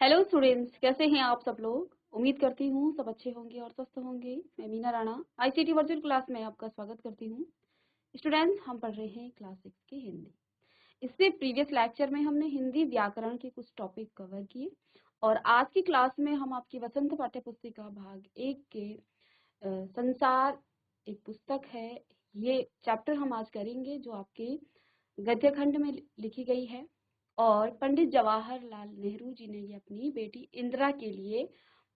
Hello students, कैसे हैं आप सब लोग। उम्मीद करती हूँ सब अच्छे होंगे और स्वस्थ होंगे। मैं Meena Rana ICT virtual class में आपका स्वागत करती हूँ। स्टूडेंट्स, हम पढ़ रहे हैं क्लास 6 की हिंदी। इससे प्रीवियस लेक्चर में हमने हिंदी व्याकरण के कुछ टॉपिक कवर किए और आज की क्लास में हम आपकी वसंत पाठ्य पुस्तिका भाग 1 के संसार एक पुस्तक है, ये चैप्टर हम आज करेंगे जो आपके गद्य खंड में लिखी गई है। और पंडित जवाहरलाल नेहरू जी ने ये अपनी बेटी इंदिरा के लिए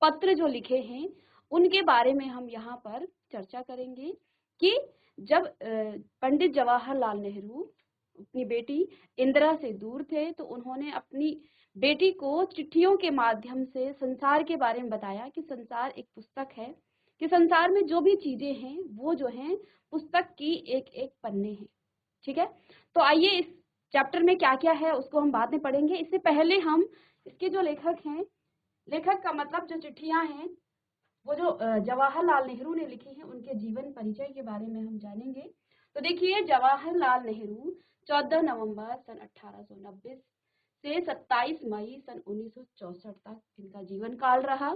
पत्र जो लिखे हैं उनके बारे में हम यहाँ पर चर्चा करेंगे कि जब पंडित जवाहरलाल नेहरू अपनी बेटी इंदिरा से दूर थे तो उन्होंने अपनी बेटी को चिट्ठियों के माध्यम से संसार के बारे में बताया कि संसार एक पुस्तक है, कि संसार में जो भी चीजें हैं वो जो हैं पुस्तक की एक एक पन्ने हैं। ठीक है, तो आइए इस चैप्टर में क्या क्या है उसको हम बाद में पढ़ेंगे। इससे पहले हम इसके जो लेखक हैं, लेखक का मतलब जो चिट्ठियां हैं वो जो जवाहरलाल नेहरू ने लिखी हैं उनके जीवन परिचय के बारे में हम जानेंगे। तो देखिए, जवाहरलाल नेहरू 14 नवंबर सन 1890 से 27 मई सन 1964 तक इनका जीवन काल रहा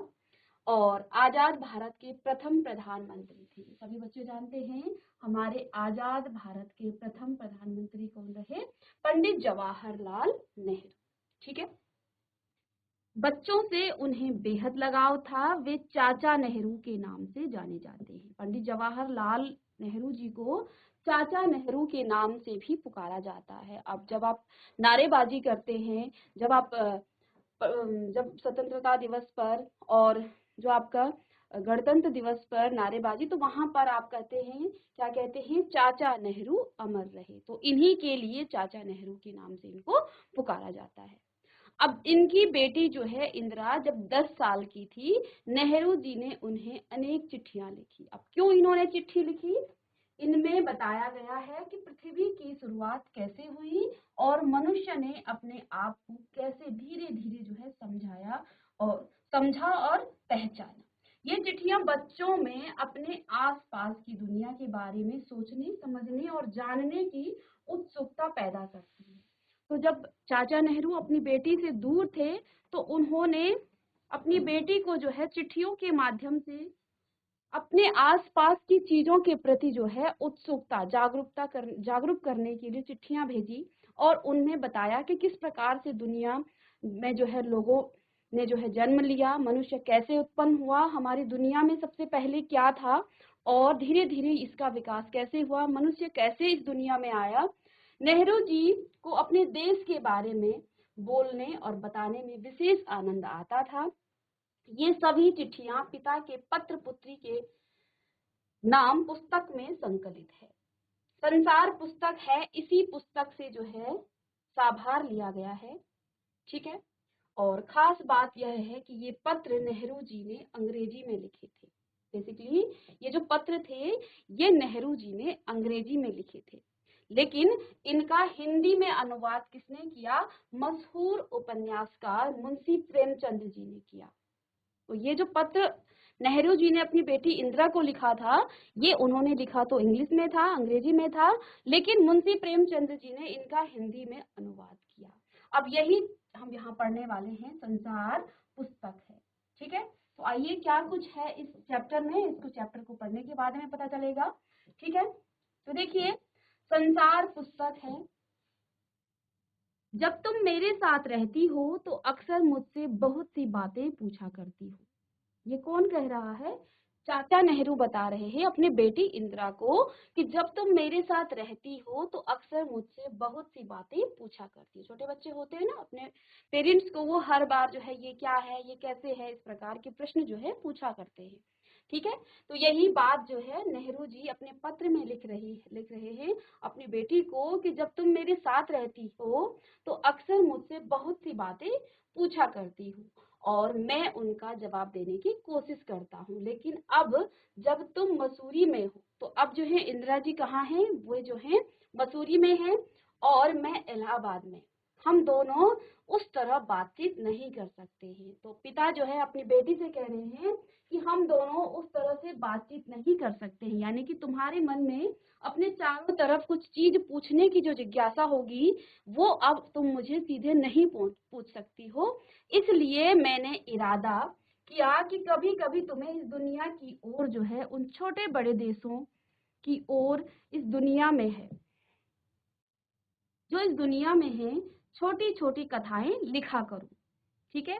और आजाद भारत के प्रथम प्रधानमंत्री थे। सभी बच्चे जानते हैं हमारे आजाद भारत के प्रथम प्रधानमंत्री कौन रहे? पंडित जवाहरलाल नेहरू। ठीक है, बच्चों से उन्हें बेहद लगाव था, वे चाचा नेहरू के नाम से जाने जाते हैं। पंडित जवाहरलाल नेहरू जी को चाचा नेहरू के नाम से भी पुकारा जाता है। अब जब आप नारेबाजी करते हैं, जब आप जब स्वतंत्रता दिवस पर और जो आपका गणतंत्र दिवस पर नारेबाजी, तो वहां पर आप कहते हैं, क्या कहते हैं? चाचा नेहरू अमर रहे। तो इन्हीं के लिए चाचा नेहरू के नाम से इनको पुकारा जाता है। अब इनकी बेटी जो है इंदिरा जब 10 साल की थी, नेहरू जी ने उन्हें अनेक चिट्ठियां लिखी। अब क्यों इन्होंने चिट्ठी लिखी? इनमें बताया गया है कि पृथ्वी की शुरुआत कैसे हुई और मनुष्य ने अपने आप को कैसे धीरे धीरे जो है समझा और पहचाना। ये चिट्ठियां बच्चों में अपने आसपास की दुनिया के बारे में सोचने, समझने और जानने की उत्सुकता पैदा करती है। तो जब चाचा नेहरू अपनी बेटी से दूर थे तो उन्होंने अपनी बेटी को जो है चिट्ठियों के माध्यम से अपने आसपास की चीजों के प्रति जो है उत्सुकता, जागरूक करने के लिए चिट्ठियां भेजी और उनमें बताया कि किस प्रकार से दुनिया में जो है लोगों ने जो है जन्म लिया, मनुष्य कैसे उत्पन्न हुआ, हमारी दुनिया में सबसे पहले क्या था और धीरे धीरे इसका विकास कैसे हुआ, मनुष्य कैसे इस दुनिया में आया। नेहरू जी को अपने देश के बारे में बोलने और बताने में विशेष आनंद आता था। ये सभी चिट्ठियां पिता के पत्र पुत्री के नाम पुस्तक में संकलित है। संसार पुस्तक है, इसी पुस्तक से जो है साभार लिया गया है। ठीक है, और खास बात यह है कि ये पत्र नेहरू जी ने अंग्रेजी में लिखे थे। बेसिकली ये जो पत्र थे ये नेहरू जी ने अंग्रेजी में लिखे थे, लेकिन इनका हिंदी में अनुवाद किसने किया? मशहूर उपन्यासकार मुंशी प्रेमचंद जी ने किया। तो ये जो पत्र नेहरू जी ने अपनी बेटी इंदिरा को लिखा था, ये उन्होंने लिखा तो इंग्लिश में था, अंग्रेजी में था, लेकिन मुंशी प्रेमचंद जी ने इनका हिंदी में अनुवाद किया। अब यही हम यहाँ पढ़ने वाले हैं, संसार पुस्तक है। ठीक है, तो आइए क्या कुछ है इस चैप्टर में, इसको चैप्टर को पढ़ने के बाद में पता चलेगा। ठीक है, तो देखिए, संसार पुस्तक है। जब तुम मेरे साथ रहती हो तो अक्सर मुझसे बहुत सी बातें पूछा करती हो। ये कौन कह रहा है? चाचा नेहरू बता रहे हैं अपनी बेटी इंदिरा को कि जब तुम मेरे साथ रहती हो तो अक्सर मुझसे बहुत सी बातें पूछा करती हो। छोटे बच्चे होते हैं ना, अपने पेरेंट्स को वो हर बार जो है ये क्या है, ये कैसे है, इस प्रकार के प्रश्न जो है पूछा करते हैं। ठीक है, तो यही बात जो है नेहरू जी अपने पत्र में लिख रहे हैं अपनी बेटी को कि जब तुम मेरे साथ रहती हो तो अक्सर मुझसे बहुत सी बातें पूछा करती हो और मैं उनका जवाब देने की कोशिश करता हूँ। लेकिन अब जब तुम मसूरी में हो, तो अब जो है इंदिरा जी कहाँ हैं? वो जो है मसूरी में हैं और मैं इलाहाबाद में। हम दोनों उस तरह बातचीत नहीं कर सकते हैं। तो पिता जो है अपनी बेटी से कह रहे हैं कि हम दोनों उस तरह से बातचीत नहीं कर सकते हैं, यानी कि तुम्हारे मन में अपने चारों तरफ कुछ चीज पूछने की जो जिज्ञासा होगी वो अब तुम मुझे सीधे नहीं पूछ सकती हो। इसलिए मैंने इरादा किया कि कभी कभी तुम्हें इस दुनिया की ओर जो है, उन छोटे बड़े देशों की ओर इस दुनिया में है, जो इस दुनिया में है, छोटी छोटी कथाएं लिखा करूं। ठीक है।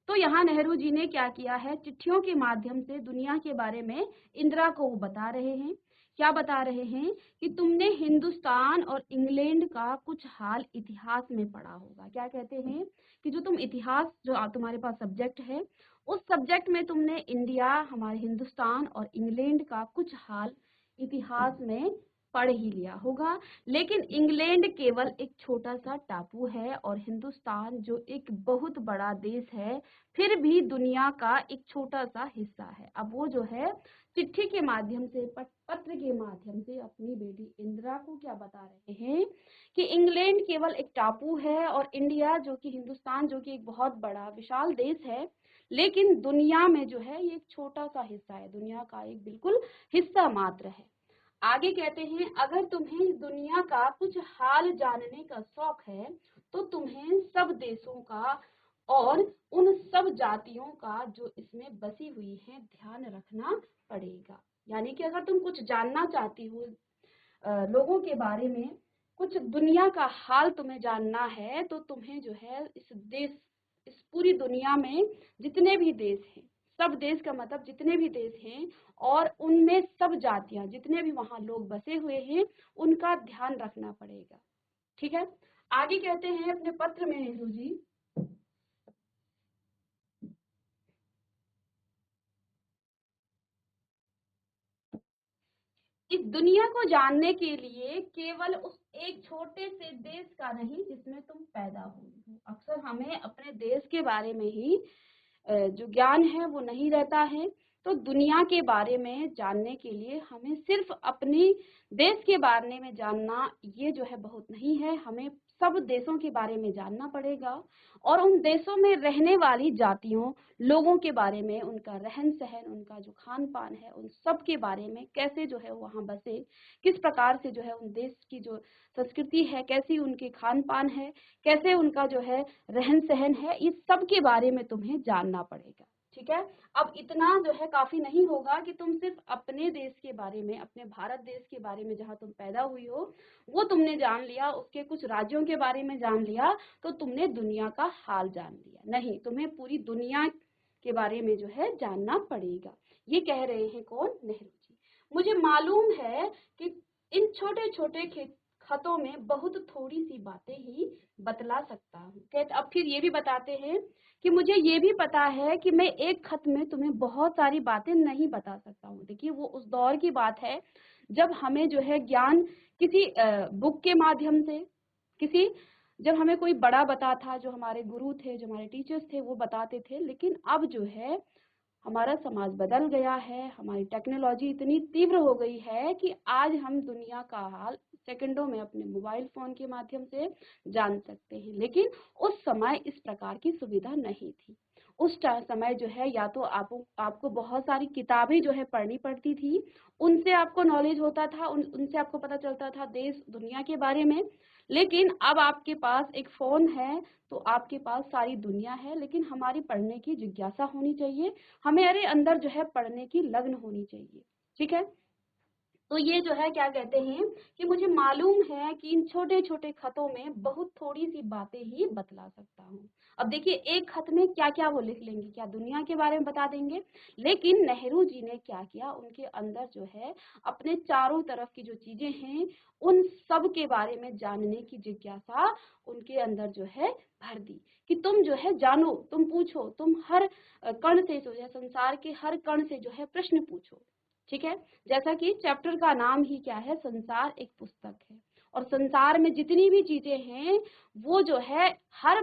तो यहाँ नेहरू जी ने क्या किया है, चिट्ठियों के माध्यम से दुनिया के बारे में इंदिरा को वो बता रहे हैं। क्या बता रहे हैं कि तुमने हिंदुस्तान और इंग्लैंड का कुछ हाल इतिहास में पढ़ा होगा। क्या कहते हैं कि जो तुम इतिहास, जो तुम्हारे पास सब्जेक्ट है, उस सब्जेक्ट में तुमने इंडिया, हमारे हिंदुस्तान और इंग्लैंड का कुछ हाल इतिहास में पढ़ ही लिया होगा। लेकिन इंग्लैंड केवल एक छोटा सा टापू है और हिंदुस्तान जो एक बहुत बड़ा देश है, फिर भी दुनिया का एक छोटा सा हिस्सा है। अब वो जो है चिट्ठी के माध्यम से, पत्र के माध्यम से अपनी बेटी इंदिरा को क्या बता रहे हैं कि इंग्लैंड केवल एक टापू है और इंडिया जो कि हिंदुस्तान जो कि एक बहुत बड़ा विशाल देश है, लेकिन दुनिया में जो है ये एक छोटा सा हिस्सा है, दुनिया का एक बिल्कुल हिस्सा मात्र है। आगे कहते हैं, अगर तुम्हें इस दुनिया का कुछ हाल जानने का शौक है तो तुम्हें सब देशों का और उन सब जातियों का जो इसमें बसी हुई है ध्यान रखना पड़ेगा। यानी कि अगर तुम कुछ जानना चाहती हो लोगों के बारे में, कुछ दुनिया का हाल तुम्हें जानना है, तो तुम्हें जो है इस पूरी दुनिया में जितने भी देश हैं, सब देश का मतलब जितने भी देश हैं और उनमें सब जातियां, जितने भी वहां लोग बसे हुए हैं, उनका ध्यान रखना पड़ेगा। ठीक है। आगे कहते हैं अपने पत्र में नेहरू जी, इस दुनिया को जानने के लिए केवल उस एक छोटे से देश का नहीं जिसमें तुम पैदा हुई हो। अक्सर हमें अपने देश के बारे में ही जो ज्ञान है वो नहीं रहता है। तो दुनिया के बारे में जानने के लिए हमें सिर्फ अपनी देश के बारे में जानना ये जो है बहुत नहीं है, हमें सब देशों के बारे में जानना पड़ेगा और उन देशों में रहने वाली जातियों, लोगों के बारे में, उनका रहन सहन, उनका जो खान पान है, उन सब के बारे में, कैसे जो है वहाँ बसे, किस प्रकार से जो है उन देश की जो संस्कृति है, कैसी उनके खान पान है, कैसे उनका जो है रहन सहन है, इस सब के बारे में तुम्हें जानना पड़ेगा। ठीक है। अब इतना जो है काफी नहीं होगा कि तुम सिर्फ अपने देश के बारे में, अपने भारत देश के बारे में जहाँ तुम पैदा हुई हो वो तुमने जान लिया, उसके कुछ राज्यों के बारे में जान लिया, तो तुमने दुनिया का हाल जान लिया। नहीं, तुम्हें पूरी दुनिया के बारे में जो है जानना पड़ेगा। ये कह रहे हैं कौन? नेहरू जी। मुझे मालूम है कि इन छोटे छोटे खतों में बहुत थोड़ी सी बातें ही बतला सकता हूँ। कहते अब फिर ये भी बताते हैं कि मुझे ये भी पता है कि मैं एक खत में तुम्हें बहुत सारी बातें नहीं बता सकता हूँ। देखिए वो उस दौर की बात है जब हमें जो है ज्ञान किसी बुक के माध्यम से, किसी, जब हमें कोई बड़ा बता था, जो हमारे गुरु थे, जो हमारे टीचर्स थे, वो बताते थे। लेकिन अब जो है हमारा समाज बदल गया है, हमारी टेक्नोलॉजी इतनी तीव्र हो गई है कि आज हम दुनिया का हाल सेकंडों में अपने मोबाइल फोन के माध्यम से जान सकते हैं। लेकिन उस समय इस प्रकार की सुविधा नहीं थी। उस समय जो है या तो आपको बहुत सारी किताबें जो है पढ़नी पड़ती थी, उनसे आपको नॉलेज होता था, उनसे आपको पता चलता था देश दुनिया के बारे में। लेकिन अब आपके पास एक फोन है तो आपके पास सारी दुनिया है। लेकिन हमारी पढ़ने की जिज्ञासा होनी चाहिए, हमारे अंदर जो है पढ़ने की लगन होनी चाहिए। ठीक है। तो ये जो है क्या कहते हैं कि मुझे मालूम है कि इन छोटे छोटे खतों में बहुत थोड़ी सी बातें ही बतला सकता हूँ। अब देखिए एक खत में क्या क्या वो लिख लेंगे, क्या दुनिया के बारे में बता देंगे। लेकिन नेहरू जी ने क्या किया, उनके अंदर जो है अपने चारों तरफ की जो चीजें हैं उन सब के बारे में जानने की जिज्ञासा उनके अंदर जो है भर दी कि तुम जो है जानो, तुम पूछो, तुम हर कण से जो है, संसार के हर कण से जो है प्रश्न पूछो। ठीक है। जैसा कि चैप्टर का नाम ही क्या है, संसार एक पुस्तक है और संसार में जितनी भी चीजें हैं वो जो है हर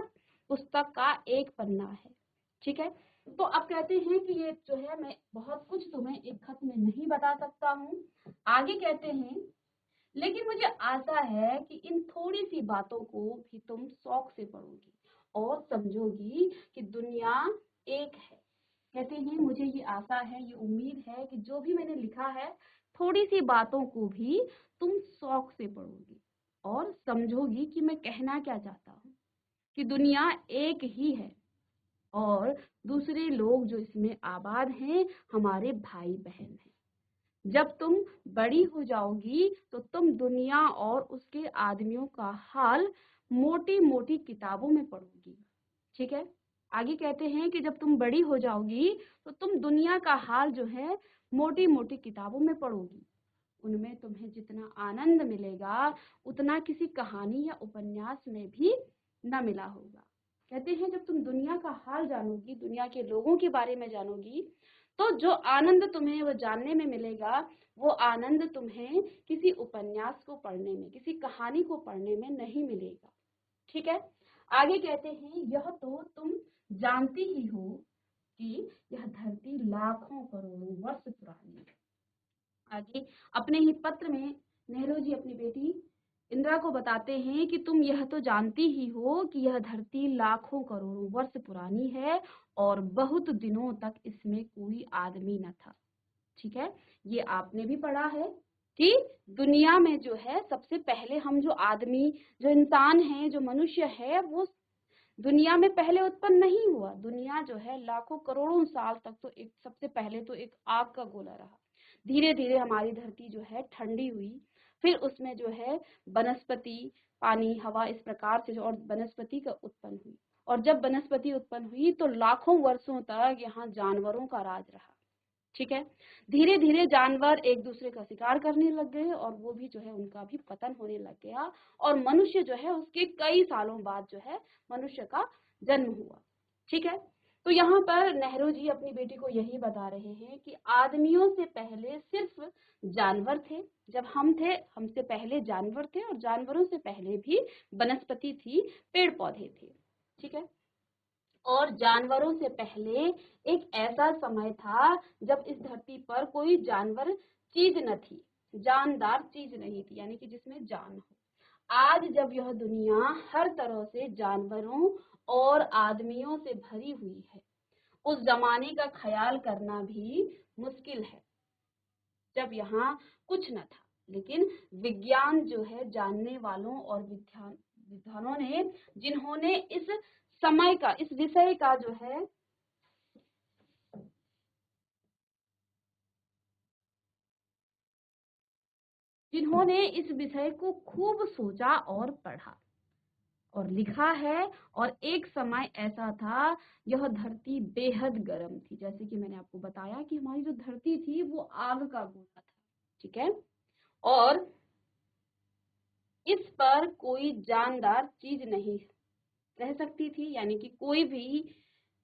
पुस्तक का एक पन्ना है। ठीक है। तो अब कहते हैं कि ये जो है मैं बहुत कुछ तुम्हें एक खत में नहीं बता सकता हूँ। आगे कहते हैं, लेकिन मुझे आशा है कि इन थोड़ी सी बातों को भी तुम शौक से पढ़ोगी और समझोगी कि दुनिया एक है। कहते हैं मुझे ये आशा है, ये उम्मीद है कि जो भी मैंने लिखा है थोड़ी सी बातों को भी तुम शौक से पढ़ोगी और समझोगी कि मैं कहना क्या चाहता हूँ, कि दुनिया एक ही है और दूसरे लोग जो इसमें आबाद हैं हमारे भाई बहन हैं। जब तुम बड़ी हो जाओगी तो तुम दुनिया और उसके आदमियों का हाल मोटी मोटी किताबों में पढ़ोगी। ठीक है, आगे कहते हैं कि जब तुम बड़ी हो जाओगी तो तुम दुनिया का हाल जो है मोटी मोटी किताबों में पढ़ोगी। उनमें तुम्हें जितना आनंद मिलेगा उतना किसी कहानी या उपन्यास में भी न मिला होगा। कहते हैं जब तुम दुनिया का हाल जानोगी, दुनिया के लोगों के बारे में जानोगी, तो जो आनंद तुम्हें वो जानने में मिलेगा वो आनंद तुम्हें किसी उपन्यास को पढ़ने में, किसी कहानी को पढ़ने में नहीं मिलेगा। ठीक है, आगे कहते हैं यह तो तुम जानती ही हो कि यह धरती लाखों करोड़ों वर्ष पुरानी है। आगे अपने ही पत्र में नेहरू जी अपनी बेटी इंदिरा को बताते हैं कि तुम यह तो जानती ही हो कि यह धरती लाखों करोड़ों वर्ष पुरानी है और बहुत दिनों तक इसमें कोई आदमी न था। ठीक है, ये आपने भी पढ़ा है कि दुनिया में जो है सबसे पहले हम जो आदमी, जो इंसान है, जो मनुष्य है, वो दुनिया में पहले उत्पन्न नहीं हुआ। दुनिया जो है लाखों करोड़ों साल तक तो एक, सबसे पहले तो एक आग का गोला रहा। धीरे धीरे हमारी धरती जो है ठंडी हुई, फिर उसमें जो है वनस्पति, पानी, हवा, इस प्रकार से और वनस्पति का उत्पन्न हुई। और जब वनस्पति उत्पन्न हुई तो लाखों वर्षों तक यहाँ जानवरों का राज रहा। ठीक है, धीरे धीरे जानवर एक दूसरे का शिकार करने लग गए और वो भी जो है उनका भी पतन होने लग गया और मनुष्य जो है उसके कई सालों बाद जो है मनुष्य का जन्म हुआ। ठीक है, तो यहाँ पर नेहरू जी अपनी बेटी को यही बता रहे हैं कि आदमियों से पहले सिर्फ जानवर थे। जब हम थे, हमसे पहले जानवर थे और जानवरों से पहले भी वनस्पति थी, पेड़ पौधे थे। ठीक है, और जानवरों से पहले एक ऐसा समय था जब इस धरती पर कोई जानवर चीज न थी, जानदार चीज नहीं थी, यानी कि जिसमें जान हो। आज जब यह दुनिया हर तरह से जानवरों और आदमियों से भरी हुई है, उस जमाने का ख्याल करना भी मुश्किल है जब यहाँ कुछ न था। लेकिन विज्ञान जो है, जानने वालों और विद्वानों ने, जिन्होंने इस समय का, इस विषय का जो है जिन्होंने इस विषय को खूब सोचा और पढ़ा और लिखा है। और एक समय ऐसा था, यह धरती बेहद गर्म थी। जैसे कि मैंने आपको बताया कि हमारी जो धरती थी वो आग का गोला था। ठीक है, और इस पर कोई जानदार चीज नहीं रह सकती थी, यानी कि कोई भी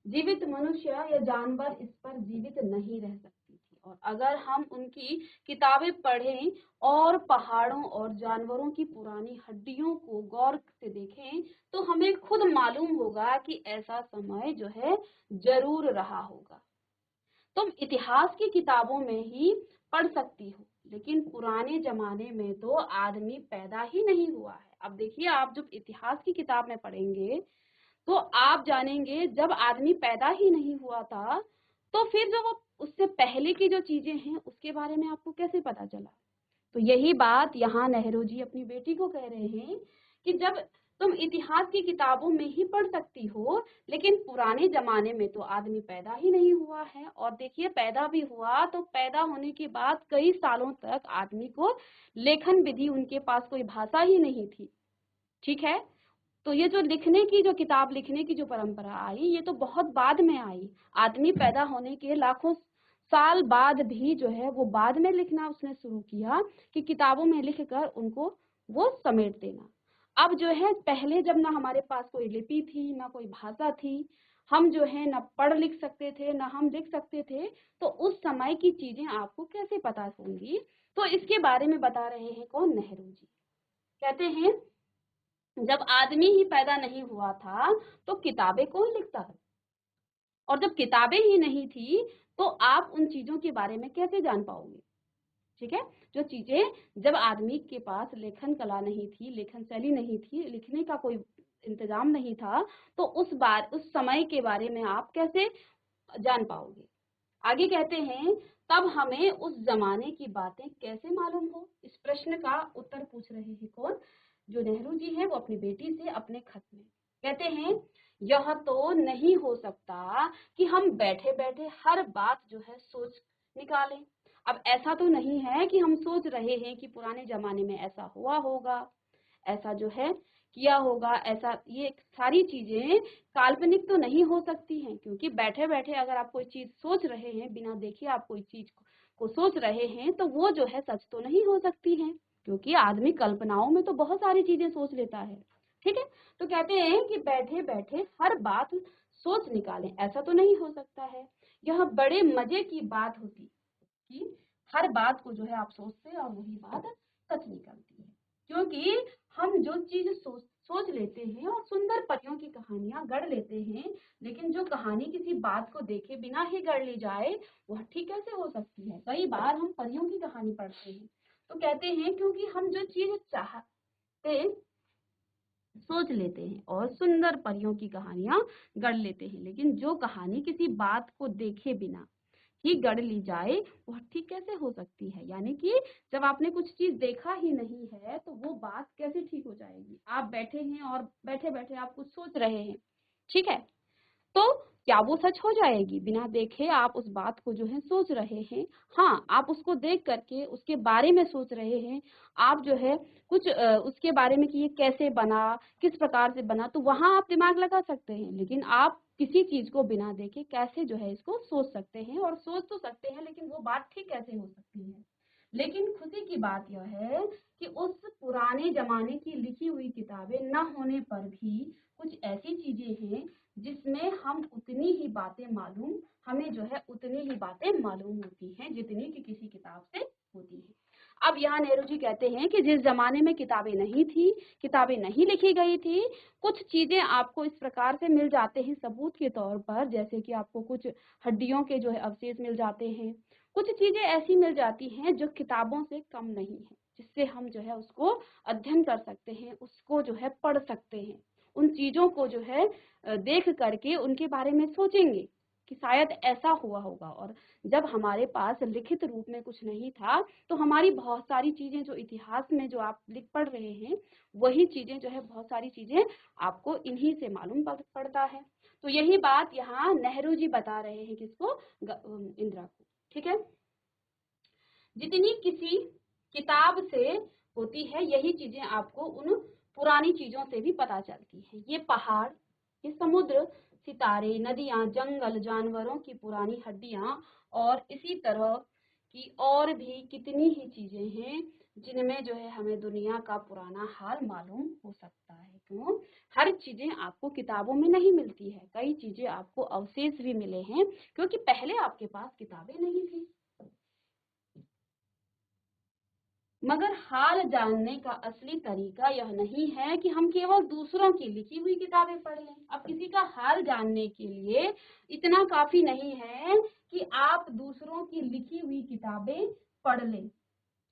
जीवित मनुष्य या जानवर इस पर जीवित नहीं रह सकती थी। और अगर हम उनकी किताबें पढ़ें और पहाड़ों और जानवरों की पुरानी हड्डियों को गौर से देखें तो हमें खुद मालूम होगा कि ऐसा समय जो है जरूर रहा होगा। तुम इतिहास की किताबों में ही पढ़ सकती हो, लेकिन पुराने जमाने में तो आदमी पैदा ही नहीं हुआ है। अब देखिए, आप जब इतिहास की किताब में पढ़ेंगे तो आप जानेंगे जब आदमी पैदा ही नहीं हुआ था तो फिर जो वो उससे पहले की जो चीजें हैं उसके बारे में आपको कैसे पता चला। तो यही बात यहाँ नेहरू जी अपनी बेटी को कह रहे हैं कि जब तुम इतिहास की किताबों में ही पढ़ सकती हो, लेकिन पुराने जमाने में तो आदमी पैदा ही नहीं हुआ है। और देखिए, पैदा भी हुआ तो पैदा होने के बाद कई सालों तक आदमी को लेखन विधि, उनके पास कोई भाषा ही नहीं थी। ठीक है, तो ये जो लिखने की, जो किताब लिखने की जो परंपरा आई, ये तो बहुत बाद में आई। आदमी पैदा होने के लाखों साल बाद भी जो है वो बाद में लिखना उसने शुरू किया कि किताबों में लिख कर उनको वो समेट देना। अब जो है, पहले जब ना हमारे पास कोई लिपि थी, ना कोई भाषा थी, हम जो है ना पढ़ लिख सकते थे, ना हम लिख सकते थे, तो उस समय की चीजें आपको कैसे पता होंगी। तो इसके बारे में बता रहे हैं कौन, नेहरू जी। कहते हैं जब आदमी ही पैदा नहीं हुआ था तो किताबें कौन लिखता है, और जब किताबें ही नहीं थी तो आप उन चीजों के बारे में कैसे जान पाओगे। ठीक है। जो चीजें जब आदमी के पास लेखन कला नहीं थी, लेखन शैली नहीं थी, लिखने का कोई इंतजाम नहीं था, तो उस समय के बारे में आप कैसे जान पाओगे। आगे कहते हैं, तब हमें उस जमाने की बातें कैसे मालूम हो। इस प्रश्न का उत्तर पूछ रहे हैं कौन, जो नेहरू जी हैं, वो अपनी बेटी से अपने खत में कहते हैं, यह तो नहीं हो सकता कि हम बैठे बैठे हर बात जो है सोच निकालें। अब ऐसा तो नहीं है कि हम सोच रहे हैं कि पुराने जमाने में ऐसा हुआ होगा, ऐसा जो है किया होगा, ऐसा, ये सारी चीजें काल्पनिक तो नहीं हो सकती हैं, क्योंकि बैठे बैठे अगर आप कोई चीज सोच रहे हैं, बिना देखे आप कोई चीज को सोच रहे हैं, तो वो जो है सच तो नहीं हो सकती है, क्योंकि आदमी कल्पनाओं में तो बहुत सारी चीजें सोच लेता है। ठीक है, तो कहते हैं कि बैठे बैठे हर बात सोच निकालें, ऐसा तो नहीं हो सकता है। यह बड़े मजे की बात होती कि हर बात को जो है आप सोचते और वही बात सच निकलती है, क्योंकि हम जो चीज सोच लेते हैं और सुंदर परियों की कहानियां गढ़ लेते हैं, लेकिन जो कहानी किसी बात को देखे बिना ही गढ़ ली जाए, वह ठीक कैसे हो सकती है। कई बार हम परियों की कहानी पढ़ते हैं, तो कहते हैं क्योंकि हम जो चीज चाहते सोच लेते हैं और सुंदर परियों की कहानियां गढ़ लेते हैं, लेकिन जो कहानी किसी बात को देखे बिना ही गढ़ ली जाए, वह ठीक कैसे हो सकती है। यानी कि जब आपने कुछ चीज देखा ही नहीं है, तो वो बात कैसे ठीक हो जाएगी। आप बैठे हैं और बैठे बैठे आप कुछ सोच रहे हैं, ठीक है, तो क्या वो सच हो जाएगी। बिना देखे आप उस बात को जो है सोच रहे हैं, हाँ, आप उसको देख करके उसके बारे में सोच रहे हैं, आप जो है कुछ उसके बारे में कि ये कैसे बना, किस प्रकार से बना, तो वहां आप दिमाग लगा सकते हैं, लेकिन आप किसी चीज को बिना देखे कैसे जो है इसको सोच सकते हैं, और सोच तो सकते हैं, लेकिन वो बात ठीक कैसे हो सकती है। लेकिन खुशी की बात यह है कि उस पुराने जमाने की लिखी हुई किताबें न होने पर भी कुछ ऐसी चीजें हैं जिसमें हम उतनी ही बातें मालूम हमें जो है उतनी ही बातें मालूम होती हैं जितनी कि किसी किताब से होती है। अब यहाँ नेहरू जी कहते हैं कि जिस जमाने में किताबें नहीं थी, किताबें नहीं लिखी गई थी, कुछ चीजें आपको इस प्रकार से मिल जाते हैं सबूत के तौर पर, जैसे कि आपको कुछ हड्डियों के जो है अवशेष मिल जाते हैं, कुछ चीजें ऐसी मिल जाती हैं जो किताबों से कम नहीं है, जिससे हम जो है उसको अध्ययन कर सकते हैं, उसको जो है पढ़ सकते हैं, उन चीजों को जो है देख करके उनके बारे में सोचेंगे कि शायद ऐसा हुआ होगा। और जब हमारे पास लिखित रूप में कुछ नहीं था, तो हमारी बहुत सारी चीजें जो इतिहास में जो आप लिख पढ़ रहे हैं, वही चीजें जो है बहुत सारी चीजें आपको इन्हीं से मालूम पड़ता है। तो यही बात यहाँ नेहरू जी बता रहे हैं किसको, इंदिरा को। ठीक है, जितनी किसी किताब से होती है, यही चीजें आपको उन पुरानी चीजों से भी पता चलती है। ये पहाड़, ये समुद्र, सितारे, नदियां, जंगल, जानवरों की पुरानी हड्डियां और इसी तरह की और भी कितनी ही चीजें हैं जिनमें जो है हमें दुनिया का पुराना हाल मालूम हो सकता है। क्यों, हर चीजें आपको किताबों में नहीं मिलती है, कई चीजें आपको अवशेष भी मिले हैं, क्योंकि पहले आपके पास किताबें नहीं थी। मगर हाल जानने का असली तरीका यह नहीं है कि हम केवल दूसरों की लिखी हुई किताबें पढ़ लें। अब किसी का हाल जानने के लिए इतना काफी नहीं है कि आप दूसरों की लिखी हुई किताबें पढ़ लें।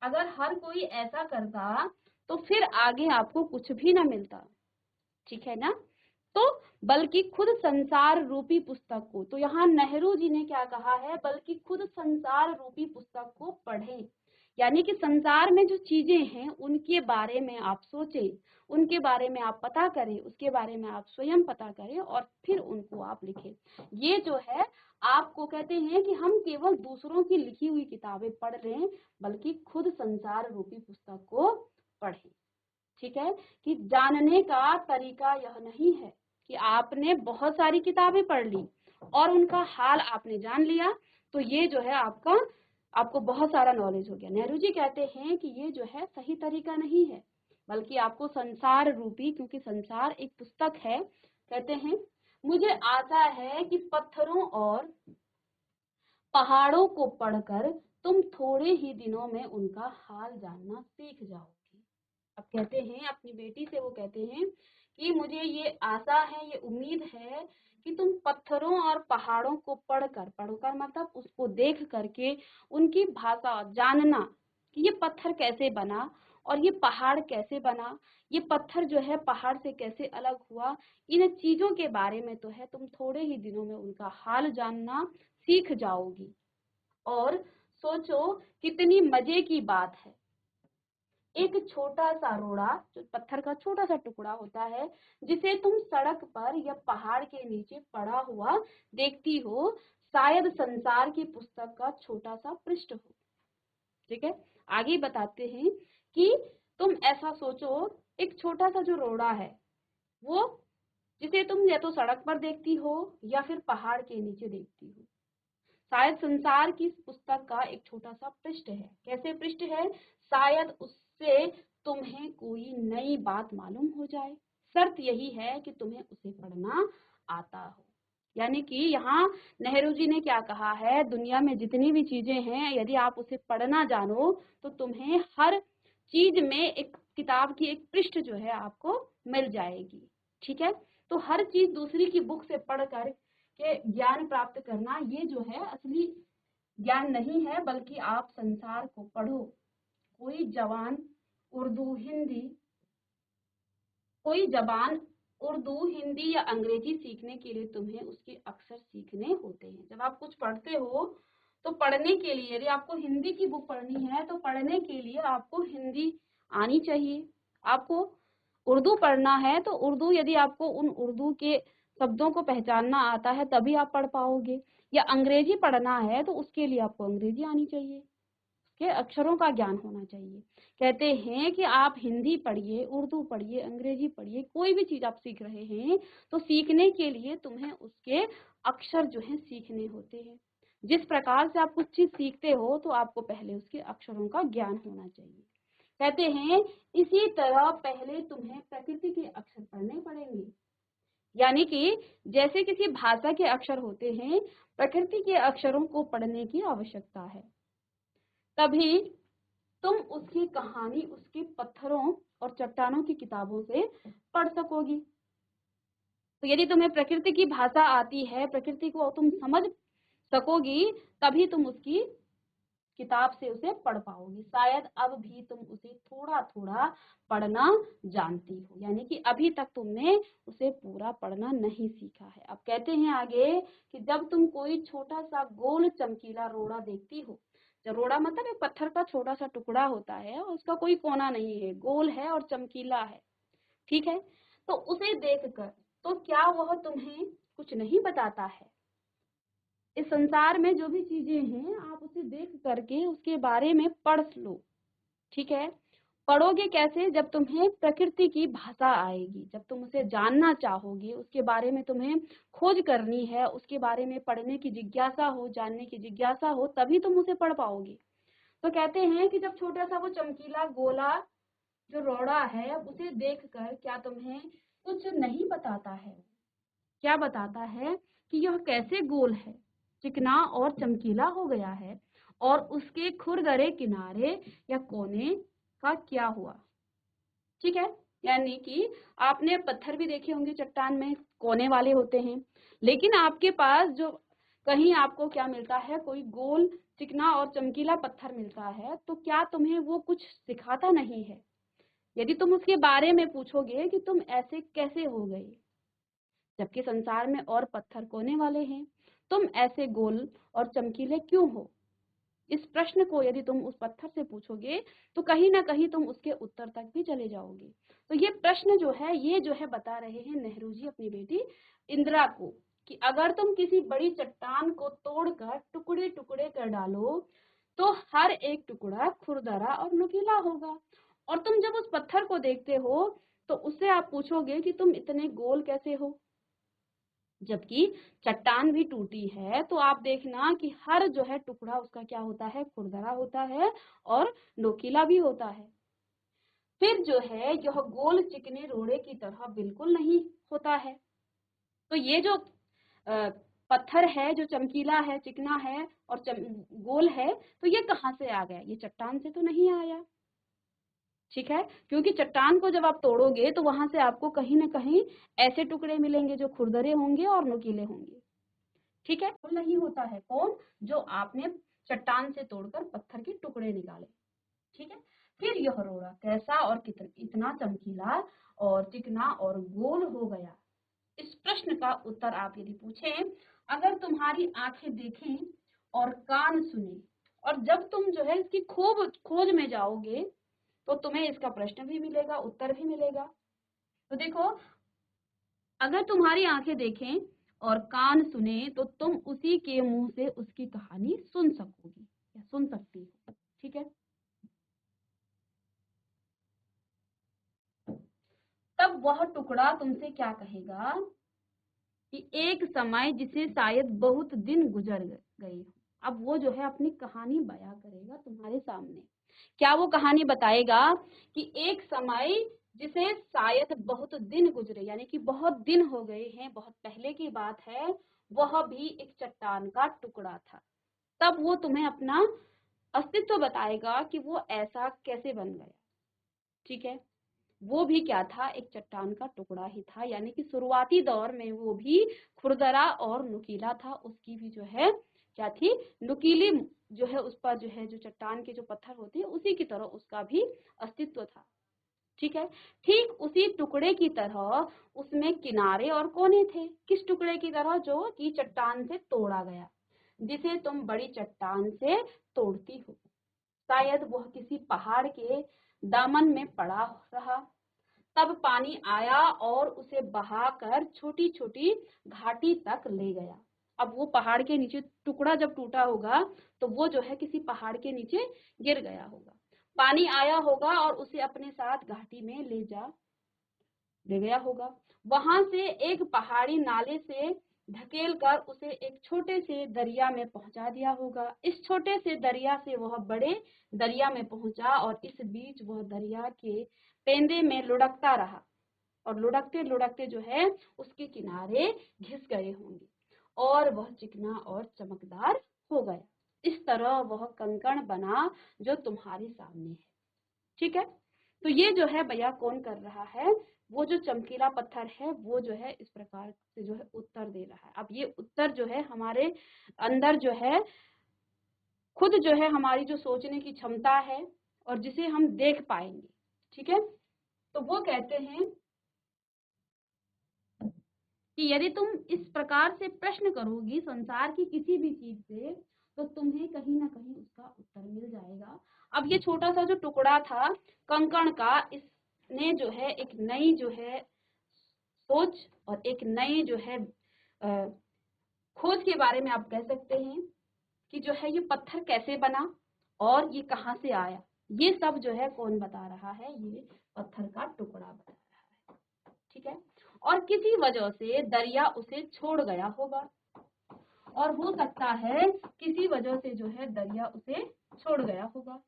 अगर हर कोई ऐसा करता, तो फिर आगे आपको कुछ भी ना मिलता, ठीक है ना। तो बल्कि खुद संसार रूपी पुस्तक को, तो यहाँ नेहरू जी ने क्या कहा है, बल्कि खुद संसार रूपी पुस्तक को पढ़ें। यानी कि संसार में जो चीजें हैं उनके बारे में आप सोचें, उनके बारे में आप पता करें, उसके बारे में आप स्वयं पता करें और फिर उनको आप लिखें। ये जो है आपको कहते हैं कि हम केवल दूसरों की लिखी हुई किताबें पढ़ लें, बल्कि खुद संसार रूपी पुस्तक को पढ़ें। ठीक है, कि जानने का तरीका यह नहीं है कि आपने बहुत सारी किताबें पढ़ ली और उनका हाल आपने जान लिया, तो ये जो है आपको बहुत सारा नॉलेज हो गया। नेहरू जी कहते हैं कि ये जो है सही तरीका नहीं है, बल्कि आपको संसार रूपी, क्योंकि संसार एक पुस्तक है, कहते हैं मुझे आशा है कि पत्थरों और पहाड़ों को पढ़कर तुम थोड़े ही दिनों में उनका हाल जानना सीख जाओगे। अब कहते हैं अपनी बेटी से, वो कहते हैं कि मुझे ये आशा है, ये उम्मीद है कि तुम पत्थरों और पहाड़ों को पढ़कर मतलब उसको देख करके उनकी भाषा जानना, कि ये पत्थर कैसे बना और ये पहाड़ कैसे बना, ये पत्थर जो है पहाड़ से कैसे अलग हुआ, इन चीजों के बारे में तो है तुम थोड़े ही दिनों में उनका हाल जानना सीख जाओगी। और सोचो कितनी मजे की बात है, एक छोटा सा रोड़ा जो पत्थर का छोटा सा टुकड़ा होता है जिसे तुम सड़क पर या पहाड़ के नीचे पड़ा हुआ देखती हो, शायद संसार की पुस्तक का छोटा सा पृष्ठ हो। ठीक है, आगे बताते हैं कि तुम ऐसा सोचो, एक छोटा सा जो रोड़ा है वो जिसे तुम या तो सड़क पर देखती हो या फिर पहाड़ के नीचे देखती हो, शायद संसार की पुस्तक का एक छोटा सा पृष्ठ है। कैसे पृष्ठ है? शायद उससे तुम्हें कोई नई बात मालूम हो जाए। शर्त यही है कि तुम्हें उसे पढ़ना आता हो। यानी कि यहाँ नेहरू जी ने क्या कहा है, दुनिया में जितनी भी चीजें हैं यदि आप उसे पढ़ना जानो तो तुम्हें हर चीज में एक किताब की एक पृष्ठ जो है आपको मिल जाएगी। ठीक है, तो हर चीज दूसरी की बुक से पढ़कर के ज्ञान प्राप्त करना ये जो है असली ज्ञान नहीं है, बल्कि आप संसार को पढ़ो। कोई जवान उर्दू हिंदी कोई जबान उर्दू हिंदी या अंग्रेजी सीखने के लिए तुम्हें उसके अक्षर सीखने होते हैं। जब आप कुछ पढ़ते हो तो पढ़ने के लिए, यदि आपको हिंदी की बुक पढ़नी है तो पढ़ने के लिए आपको हिंदी आनी चाहिए। आपको उर्दू पढ़ना है तो उर्दू, यदि आपको उन उर्दू के शब्दों को पहचानना आता है तभी आप पढ़ पाओगे। या अंग्रेजी पढ़ना है तो उसके लिए आपको अंग्रेजी आनी चाहिए, के अक्षरों का ज्ञान होना चाहिए। कहते हैं कि आप हिंदी पढ़िए, उर्दू पढ़िए, अंग्रेजी पढ़िए, कोई भी चीज आप सीख रहे हैं तो सीखने के लिए तुम्हें उसके अक्षर जो है सीखने होते हैं। जिस प्रकार से आप कुछ चीज सीखते हो तो आपको पहले उसके अक्षरों का ज्ञान होना चाहिए। कहते हैं इसी तरह पहले तुम्हें प्रकृति के अक्षर पढ़ने पड़ेंगे। यानी कि जैसे किसी भाषा के अक्षर होते हैं, प्रकृति के अक्षरों को पढ़ने की आवश्यकता है, तभी तुम उसकी कहानी उसके पत्थरों और चट्टानों की किताबों से पढ़ सकोगी। तो यदि तुम्हें प्रकृति की भाषा आती है, प्रकृति को तुम समझ सकोगी, तभी तुम उसकी किताब से उसे पढ़ पाओगी। शायद अब भी तुम उसे थोड़ा थोड़ा पढ़ना जानती हो, यानी कि अभी तक तुमने उसे पूरा पढ़ना नहीं सीखा है। अब कहते हैं आगे कि जब तुम कोई छोटा सा गोल चमकीला रोड़ा देखती हो, जब रोड़ा मतलब एक पत्थर का छोटा सा टुकड़ा होता है, उसका कोई कोना नहीं है, गोल है और चमकीला है, ठीक है, तो उसे देखकर तो क्या वह तुम्हें कुछ नहीं बताता है? इस संसार में जो भी चीजें हैं आप उसे देख करके उसके बारे में पढ़ लो। ठीक है, पढ़ोगे कैसे? जब तुम्हें प्रकृति की भाषा आएगी, जब तुम उसे जानना चाहोगे, उसके बारे में तुम्हें खोज करनी है, उसके बारे में पढ़ने की जिज्ञासा हो, जानने की जिज्ञासा हो, तभी तुम उसे पढ़ पाओगे। तो कहते हैं कि जब छोटा सा वो चमकीला गोला जो रोड़ा है उसे देखकर क्या तुम्हें कुछ नहीं बताता है? क्या बताता है कि यह कैसे गोल है, चिकना और चमकीला हो गया है, और उसके खुरदरे किनारे या कोने का क्या हुआ। ठीक है, यानी कि आपने पत्थर भी देखे होंगे, चट्टान में कोने वाले होते हैं, लेकिन आपके पास जो कहीं आपको क्या मिलता है, कोई गोल चिकना और चमकीला पत्थर मिलता है, तो क्या तुम्हें वो कुछ सिखाता नहीं है? यदि तुम उसके बारे में पूछोगे कि तुम ऐसे कैसे हो गए, जबकि संसार में और पत्थर कोने वाले हैं, तुम ऐसे गोल और चमकीले क्यों हो? इस प्रश्न को यदि तुम उस पत्थर से पूछोगे तो कहीं ना कहीं तुम उसके उत्तर तक भी चले जाओगे। तो ये प्रश्न जो है, ये जो है बता रहे हैं नेहरू जी अपनी बेटी इंदिरा को कि अगर तुम किसी बड़ी चट्टान को तोड़कर टुकड़े टुकड़े कर डालो तो हर एक टुकड़ा खुरदरा और नुकीला होगा, और तुम जब उस पत्थर को देखते हो तो उससे आप पूछोगे कि तुम इतने गोल कैसे हो, जबकि चट्टान भी टूटी है तो आप देखना कि हर जो है टुकड़ा उसका क्या होता है, खुरदरा होता है और नोकीला भी होता है। फिर जो है यह गोल चिकने रोड़े की तरह बिल्कुल नहीं होता है। तो ये जो पत्थर है जो चमकीला है, चिकना है और गोल है, तो ये कहाँ से आ गया? ये चट्टान से तो नहीं आया। ठीक है, क्योंकि चट्टान को जब आप तोड़ोगे तो वहां से आपको कहीं ना कहीं ऐसे टुकड़े मिलेंगे जो खुरदरे होंगे और नुकीले होंगे। ठीक है, नहीं होता है कौन? जो आपने चट्टान से तोड़कर पत्थर के टुकड़े निकाले। ठीक है। फिर यह रोड़ा कैसा और इतना चमकीला और चिकना और गोल हो गया। इस प्रश्न का उत्तर आप यदि पूछें, अगर तुम्हारी आंखें देखें और कान सुने और जब तुम जो है इसकी खूब खोज में जाओगे तो तुम्हें इसका प्रश्न भी मिलेगा, उत्तर भी मिलेगा। तो देखो, अगर तुम्हारी आंखें देखें और कान सुने तो तुम उसी के मुंह से उसकी कहानी सुन सकोगी या सुन सकती हो। ठीक है। तब वह टुकड़ा तुमसे क्या कहेगा कि एक समय जिसे शायद बहुत दिन गुजर गए हो। अब वो जो है अपनी कहानी बयां करेगा तुम्हारे सामने। क्या वो कहानी बताएगा कि एक समय जिसे शायद बहुत दिन गुजरे, यानी कि बहुत दिन हो गए हैं, बहुत पहले की बात है, वह भी एक चट्टान का टुकड़ा था। तब वो तुम्हें अपना अस्तित्व बताएगा कि वो ऐसा कैसे बन गया। ठीक है। वो भी क्या था, एक चट्टान का टुकड़ा ही था, यानी कि शुरुआती दौर में वो भी खुरदरा और नुकीला था। उसकी भी जो है क्या थी, नुकीली जो है, उस पर जो है जो चट्टान के जो पत्थर होते हैं उसी की तरह उसका भी अस्तित्व था। ठीक है। ठीक उसी टुकड़े की तरह उसमें किनारे और कोने थे। किस टुकड़े की तरह, जो कि चट्टान से तोड़ा गया, जिसे तुम बड़ी चट्टान से तोड़ती हो। शायद वह किसी पहाड़ के दामन में पड़ा रहा, तब पानी आया और उसे बहाकर छोटी छोटी घाटी तक ले गया। अब वो पहाड़ के नीचे टुकड़ा जब टूटा होगा तो वो जो है किसी पहाड़ के नीचे गिर गया होगा, पानी आया होगा और उसे अपने साथ घाटी में ले गया होगा। वहां से एक पहाड़ी नाले से ढकेल कर उसे एक छोटे से दरिया में पहुंचा दिया होगा। इस छोटे से दरिया से वह बड़े दरिया में पहुंचा और इस बीच वह दरिया के पेंदे में लुढ़कता रहा और लुढ़कते लुढ़कते जो है उसके किनारे घिस गए होंगे और वह चिकना और चमकदार हो गया। इस तरह वह कंकण बना जो तुम्हारे सामने है। ठीक है। तो ये जो है भैया कौन कर रहा है, वो जो चमकीला पत्थर है वो जो है इस प्रकार से जो है उत्तर दे रहा है। अब ये उत्तर जो है हमारे अंदर जो है खुद जो है हमारी जो सोचने की क्षमता है और जिसे हम देख पाएंगे। ठीक है। तो वो कहते हैं कि यदि तुम इस प्रकार से प्रश्न करोगी संसार की किसी भी चीज से तो तुम्हें कहीं ना कहीं उसका उत्तर मिल जाएगा। अब ये छोटा सा जो टुकड़ा था कंकड़ का, इसने जो है एक नई जो है सोच और एक नई जो है खोज के बारे में आप कह सकते हैं कि जो है ये पत्थर कैसे बना और ये कहाँ से आया। ये सब जो है कौन बता रहा है, ये पत्थर का टुकड़ा बता रहा है। ठीक है। और किसी वजह से दरिया उसे छोड़ गया होगा, और हो सकता है किसी वजह से जो है दरिया उसे छोड़ गया होगा।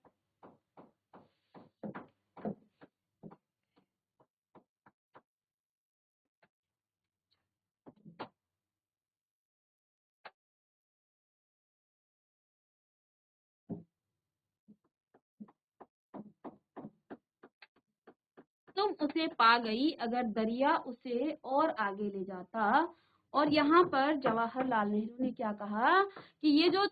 तुम उसे पा गई अगर दरिया उसे और आगे ले जाता। और यहाँ पर जवाहरलाल नेहरू ने क्या कहा कि ये जो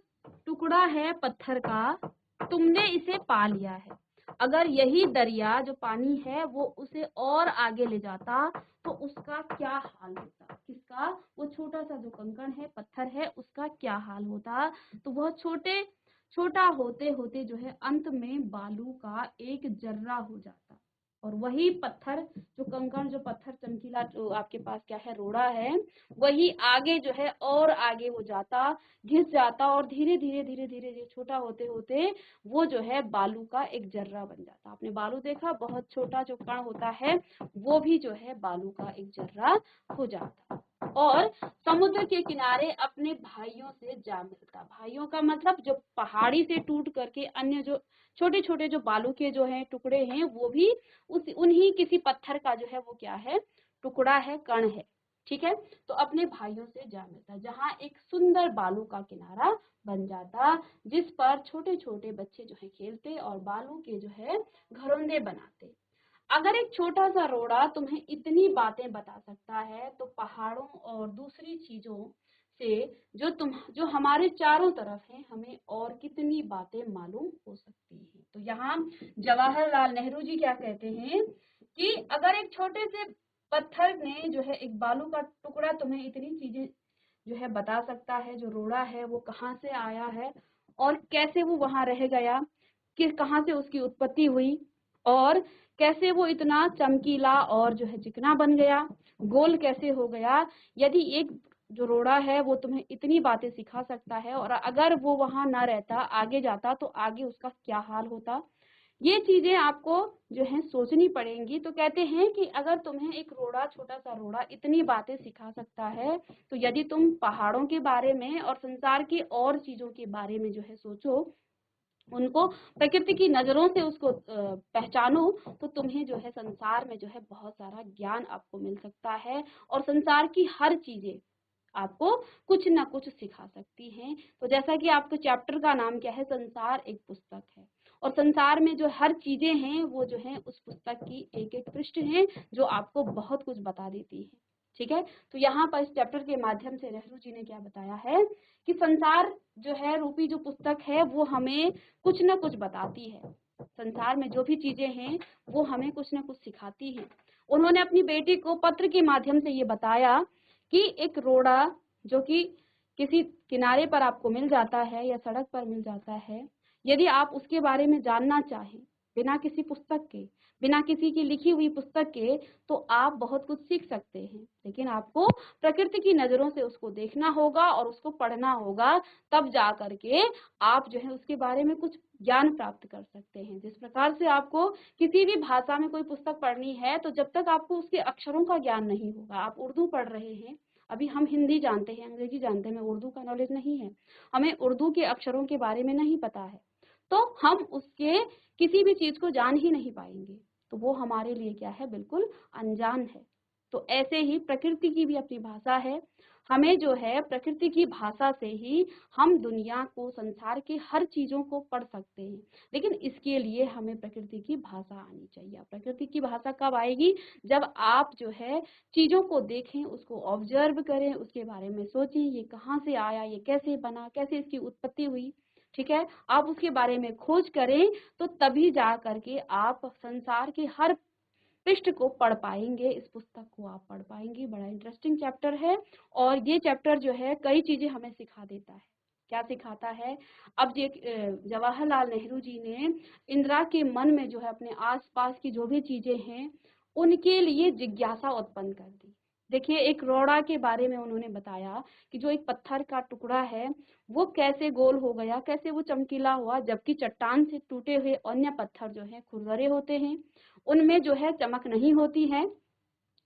टुकड़ा है पत्थर का, तुमने इसे पा लिया है। अगर यही दरिया जो पानी है वो उसे और आगे ले जाता तो उसका क्या हाल होता, किसका, वो छोटा सा जो कंकड़ है, पत्थर है, उसका क्या हाल होता। तो वह छोटा होते होते जो है अंत में बालू का एक जर्रा हो जाता। और वही पत्थर जो कंकड़, जो पत्थर चमकीला जो आपके पास क्या है रोड़ा है, वही आगे जो है और आगे वो जाता, घिस जाता और धीरे धीरे धीरे धीरे धीरे छोटा होते होते वो जो है बालू का एक जर्रा बन जाता। आपने बालू देखा, बहुत छोटा जो कण होता है वो भी जो है बालू का एक जर्रा हो जाता और समुद्र के किनारे अपने भाइयों से जा मिलता। भाइयों का मतलब जो पहाड़ी से टूट करके अन्य जो छोटे छोटे जो बालू के जो है टुकड़े हैं वो भी उस उन्हीं किसी पत्थर का जो है वो क्या है, टुकड़ा है, कण है। ठीक है। तो अपने भाइयों से जा मिलता, जहाँ एक सुंदर बालू का किनारा बन जाता जिस पर छोटे छोटे बच्चे जो है खेलते और बालू के जो है घरौंदे बनाते। अगर एक छोटा सा रोड़ा तुम्हें इतनी बातें बता सकता है तो पहाड़ों और दूसरी चीजों से जो हमारे चारों तरफ हैं, हमें और कितनी बातें मालूम हो सकती हैं। तो यहाँ जवाहरलाल नेहरू जी क्या कहते हैं कि अगर एक छोटे से पत्थर ने जो है, एक बालू का टुकड़ा तुम्हें इतनी चीजें जो है बता सकता है, जो रोड़ा है वो कहाँ से आया है और कैसे वो वहां रह गया, कि कहाँ से उसकी उत्पत्ति हुई और कैसे वो इतना चमकीला और जो है चिकना बन गया, गोल कैसे हो गया। यदि एक जो रोड़ा है वो तुम्हें इतनी बातें सिखा सकता है, और अगर वो वहां ना रहता, आगे जाता, तो आगे उसका क्या हाल होता, ये चीजें आपको जो है सोचनी पड़ेंगी। तो कहते हैं कि अगर तुम्हें एक रोड़ा, छोटा सा रोड़ा इतनी बातें सिखा सकता है, तो यदि तुम पहाड़ों के बारे में और संसार की और चीजों के बारे में जो है सोचो, उनको प्रकृति की नजरों से उसको पहचानो, तो तुम्हें जो है संसार में जो है बहुत सारा ज्ञान आपको मिल सकता है, और संसार की हर चीजें आपको कुछ ना कुछ सिखा सकती हैं। तो जैसा कि आपके चैप्टर का नाम क्या है, संसार एक पुस्तक है, और संसार में जो हर चीजें हैं वो जो है उस पुस्तक की एक एक पृष्ठ है, जो आपको बहुत कुछ बता देती है। ठीक है, तो यहाँ पर इस चैप्टर के माध्यम से नेहरू जी ने क्या बताया है कि संसार जो है रूपी जो पुस्तक है वो हमें कुछ ना कुछ बताती है। संसार में जो भी चीजें हैं वो हमें कुछ ना कुछ सिखाती हैं। उन्होंने अपनी बेटी को पत्र के माध्यम से ये बताया कि एक रोड़ा जो कि किसी किनारे पर आपको मिल जाता है या सड़क पर मिल जाता है, यदि आप उसके बारे में जानना चाहें बिना किसी पुस्तक के, बिना किसी की लिखी हुई पुस्तक के, तो आप बहुत कुछ सीख सकते हैं, लेकिन आपको प्रकृति की नजरों से उसको देखना होगा और उसको पढ़ना होगा, तब जा करके आप जो है उसके बारे में कुछ ज्ञान प्राप्त कर सकते हैं। जिस प्रकार से आपको किसी भी भाषा में कोई पुस्तक पढ़नी है, तो जब तक आपको उसके अक्षरों का ज्ञान नहीं होगा, आप उर्दू पढ़ रहे हैं, अभी हम हिंदी जानते हैं, अंग्रेजी जानते हैं, हमें उर्दू का नॉलेज नहीं है, हमें उर्दू के अक्षरों के बारे में नहीं पता है, तो हम उसके किसी भी चीज को जान ही नहीं पाएंगे, तो वो हमारे लिए क्या है, बिल्कुल अनजान है। तो ऐसे ही प्रकृति की भी अपनी भाषा है, हमें जो है प्रकृति की भाषा से ही हम दुनिया को, संसार की हर चीजों को पढ़ सकते हैं, लेकिन इसके लिए हमें प्रकृति की भाषा आनी चाहिए। प्रकृति की भाषा कब आएगी, जब आप जो है चीजों को देखें, उसको ऑब्जर्व करें, उसके बारे में सोचें, ये कहाँ से आया, ये कैसे बना, कैसे इसकी उत्पत्ति हुई। ठीक है, आप उसके बारे में खोज करें, तो तभी जा करके आप संसार के हर पृष्ठ को पढ़ पाएंगे, इस पुस्तक को आप पढ़ पाएंगे। बड़ा इंटरेस्टिंग चैप्टर है, और ये चैप्टर जो है कई चीजें हमें सिखा देता है। क्या सिखाता है, अब ये जवाहरलाल नेहरू जी ने इंदिरा के मन में जो है अपने आसपास की जो भी चीजें हैं उनके लिए जिज्ञासा उत्पन्न कर दी। देखिए, एक रोड़ा के बारे में उन्होंने बताया कि जो एक पत्थर का टुकड़ा है वो कैसे गोल हो गया, कैसे वो चमकीला हुआ, जबकि चट्टान से टूटे हुए अन्य पत्थर जो है खुरदरे होते हैं, उनमें जो है चमक नहीं होती है,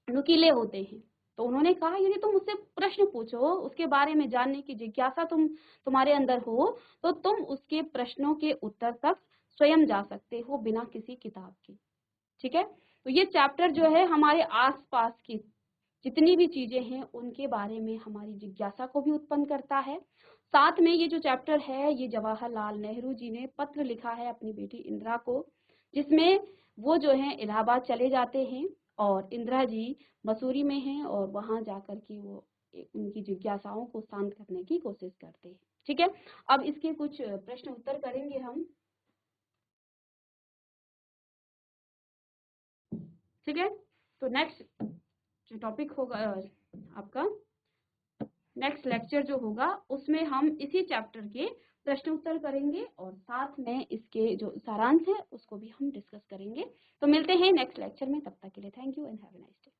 नुकीले होते हैं। तो उन्होंने कहा यदि तुम उससे प्रश्न पूछो, उसके बारे में जानने की जिज्ञासा तुम्हारे अंदर हो, तो तुम उसके प्रश्नों के उत्तर तक स्वयं जा सकते हो बिना किसी किताब के। ठीक है, तो ये चैप्टर जो है हमारे आसपास की जितनी भी चीजें हैं उनके बारे में हमारी जिज्ञासा को भी उत्पन्न करता है। साथ में ये जो चैप्टर है, ये जवाहरलाल नेहरू जी ने पत्र लिखा है अपनी बेटी इंदिरा को, जिसमें वो जो है इलाहाबाद चले जाते हैं और इंदिरा जी मसूरी में हैं, और वहां जाकर के वो उनकी जिज्ञासाओं को शांत करने की कोशिश करते हैं। ठीक है, अब इसके कुछ प्रश्न उत्तर करेंगे हम। ठीक है, तो नेक्स्ट जो टॉपिक होगा आपका, नेक्स्ट लेक्चर जो होगा उसमें हम इसी चैप्टर के प्रश्न उत्तर करेंगे, और साथ में इसके जो सारांश है उसको भी हम डिस्कस करेंगे। तो मिलते हैं नेक्स्ट लेक्चर में, तब तक के लिए thank you and have a nice day.